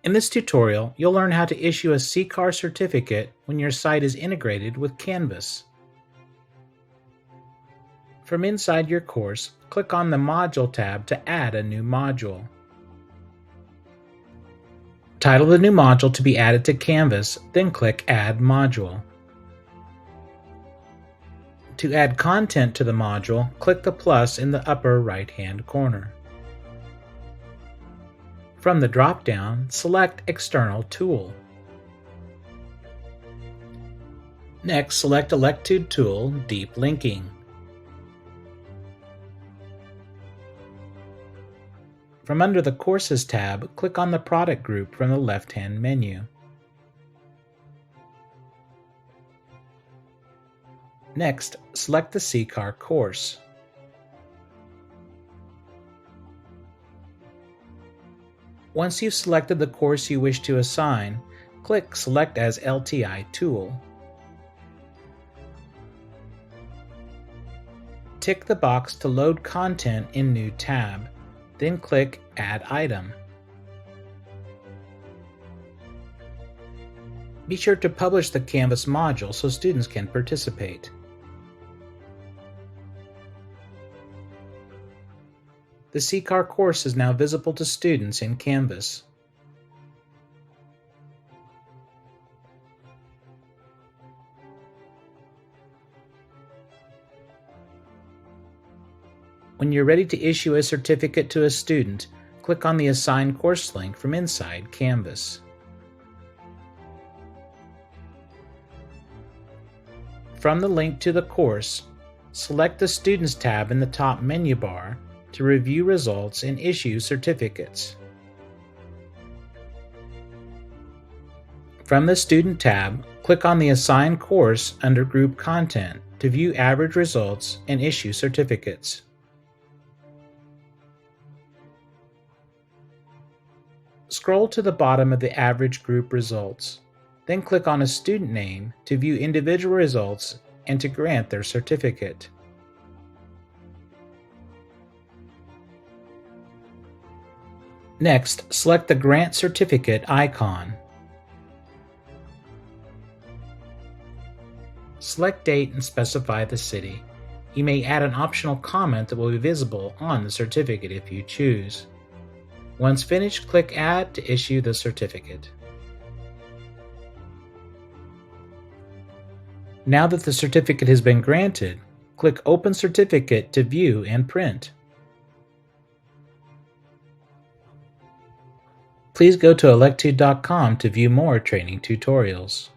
In this tutorial, you'll learn how to issue a CCAR certificate when your site is integrated with Canvas. From inside your course, click on the Module tab to add a new module. Title the new module to be added to Canvas, then click Add Module. To add content to the module, click the plus in the upper right-hand corner. From the drop-down, select External Tool. Next, select Electude Tool, Deep Linking. From under the Courses tab, click on the product group from the left-hand menu. Next, select the CCAR course. Once you've selected the course you wish to assign, click Select as LTI Tool. Tick the box to load content in New tab, then click Add Item. Be sure to publish the Canvas module so students can participate. The CCAR course is now visible to students in Canvas. When you're ready to issue a certificate to a student, click on the Assign Course link from inside Canvas. From the link to the course, select the Students tab in the top menu bar to review results and issue certificates. From the Student tab, click on the Assign Course under Group Content to view average results and issue certificates. Scroll to the bottom of the average group results, then click on a student name to view individual results and to grant their certificate. Next, select the Grant Certificate icon. Select Date and specify the city. You may add an optional comment that will be visible on the certificate if you choose. Once finished, click Add to issue the certificate. Now that the certificate has been granted, click Open Certificate to view and print. Please go to electude.com to view more training tutorials.